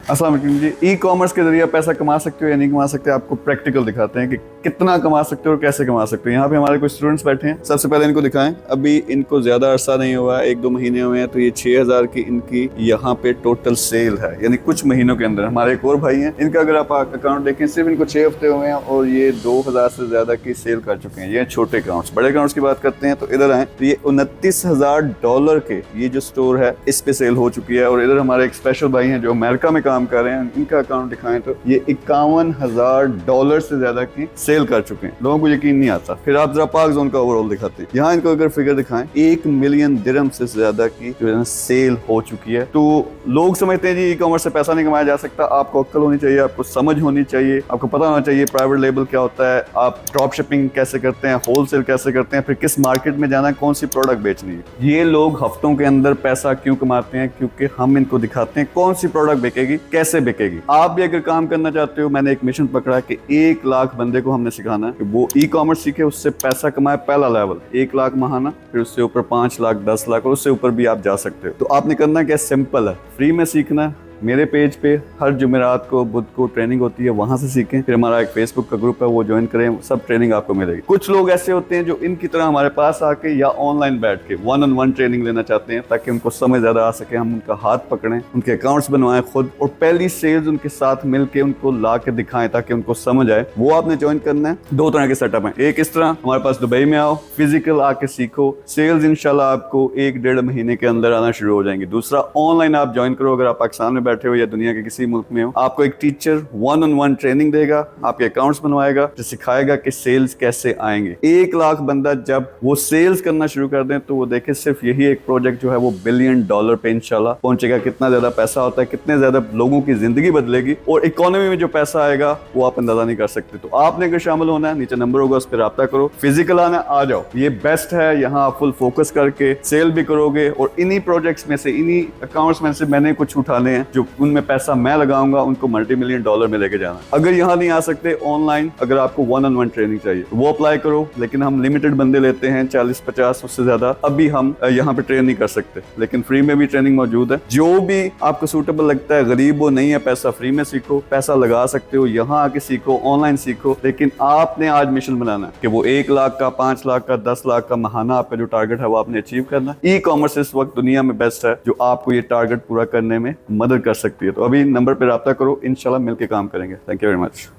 अस्सलाम वालेकुम जी। E commerce के जरिए पैसा कमा सकते हो या नहीं कमा सकते, आपको प्रैक्टिकल दिखाते हैं कि कितना कमा सकते हो और कैसे कमा सकते हो। यहाँ पे हमारे कुछ स्टूडेंट्स बैठे हैं। सबसे पहले इनको दिखाएं, अभी इनको ज्यादा अरसा नहीं हुआ, 1-2 महीने हुए हैं, तो ये 6,000 की इनकी यहाँ पे टोटल सेल है, यानी कुछ महीनों के अंदर। हमारे एक और भाई हैं, इनका अगर आप अकाउंट देखें, सिर्फ इनको 6 हफ्ते हुए हैं और ये 2,000 से ज्यादा की सेल कर चुके हैं। ये छोटे अकाउंट्स। बड़े अकाउंट्स की बात करते हैं तो इधर आए तो ये $29,000 के ये जो स्टोर है इस पे सेल हो चुकी है। और इधर हमारे एक स्पेशल भाई हैं जो अमेरिका में काम कर रहे हैं, इनका अकाउंट दिखाएं तो ये $51,000 से ज्यादा की सेल कर चुके हैं। लोगों को यकीन नहीं आता। फिर आप जरा पाक जोन का ओवरऑल दिखाते हैं। यहाँ इनको अगर फिगर दिखाएं, 1 मिलियन दिरहम से ज्यादा की जो है सेल हो चुकी है। तो लोग समझते हैं जी ई कॉमर्स से पैसा नहीं कमाया जा सकता। आपको अक्ल होनी चाहिए, आपको समझ होनी चाहिए, आपको पता होना चाहिए प्राइवेट लेबल क्या होता है, आप ड्रॉप शिपिंग कैसे करते हैं, होलसेल कैसे करते हैं, फिर किस मार्केट में जाना है, कौन सी प्रोडक्ट बेचनी है। ये लोग हफ्तों के अंदर पैसा क्यों कमाते हैं? क्योंकि हम इनको दिखाते हैं कौन सी प्रोडक्ट बिकेगी, कैसे बिकेगी। आप भी अगर काम करना चाहते हो, मैंने एक मिशन पकड़ा कि 1 लाख बंदे को हमने सिखाना है कि वो ई कॉमर्स सीखे, उससे पैसा कमाए। पहला लेवल 1 लाख महाना, फिर उससे ऊपर 5 लाख, 10 लाख और उससे ऊपर भी आप जा सकते हो। तो आपने करना क्या, सिंपल है, फ्री में सीखना है। मेरे पेज पे हर जुमेरात को, बुध को ट्रेनिंग होती है, वहां से सीखें। फिर हमारा एक फेसबुक का ग्रुप है, वो ज्वाइन करें, सब ट्रेनिंग आपको मिलेगी। कुछ लोग ऐसे होते हैं जो इनकी तरह हमारे पास आके या ऑनलाइन बैठ के 1-on-1 ट्रेनिंग लेना चाहते हैं ताकि उनको समझ ज्यादा आ सके, हम उनका हाथ पकड़ें, उनके अकाउंट्स बनवाएं खुद और पहली सेल्स उनके साथ मिलकर उनको ला के दिखाएं ताकि उनको समझ आए। वो आपने ज्वाइन करना है। 2 तरह के सेटअप है। एक इस तरह हमारे पास दुबई में आओ, फिजिकल आके सीखो, सेल्स इंशाल्लाह आपको 1-1.5 महीने के अंदर आना शुरू हो जाएंगे। दूसरा ऑनलाइन आप ज्वाइन करो, अगर आप पाकिस्तान में बैठे हो या दुनिया के किसी मुल्क में हो, आपको एक टीचर 1-on-1 ट्रेनिंग देगा, आपके अकाउंट्स बनवाएगा, जो सिखाएगा कि सेल्स कैसे आएंगे। 1 लाख बंदा जब वो सेल्स करना शुरू कर दें तो वो देखे सिर्फ यही एक प्रोजेक्ट जो है वो $1 बिलियन पे इंशाल्लाह पहुंचेगा। कितना ज्यादा पैसा होता है, कितने ज्यादा लोगों की जिंदगी बदलेगी और इकोनॉमी में जो पैसा आएगा वो आप अंदाजा नहीं कर सकते। तो आपने अगर शामिल होना है, नीचे नंबर होगा, उस पर रब्ता करो। फिजिकल आना, आ जाओ, ये बेस्ट है। यहाँ आप फुल फोकस करके सेल भी करोगे और इन्हीं प्रोजेक्ट्स में से, इन्हीं अकाउंट्स में से मैंने कुछ उठाने हैं जो उनमें पैसा मैं लगाऊंगा, उनको $multi-million में लेके जाना। अगर यहाँ नहीं आ सकते, ऑनलाइन अगर आपको 1-on-1 ट्रेनिंग चाहिए वो अप्लाई करो, लेकिन हम लिमिटेड बंदे लेते हैं, 40-50, उससे ज्यादा अभी हम यहाँ पे ट्रेन नहीं कर सकते, लेकिन फ्री में भी ट्रेनिंग मौजूद है। जो भी आपको सूटेबल लगता है, गरीब हो, नहीं है पैसा, फ्री में सीखो, पैसा लगा सकते हो, यहाँ आके सीखो, ऑनलाइन सीखो। लेकिन आपने आज मिशन बनाना है कि वो 1 लाख का, 5 लाख का, 10 लाख का महाना आपका जो टारगेट है वो आपने अचीव करना है। ई कॉमर्स इस वक्त दुनिया में बेस्ट है जो आपको ये टारगेट पूरा करने में मदद कर सकती है। तो अभी नंबर पे रब्ता करो, इंशाल्लाह मिलके काम करेंगे। Thank you very much.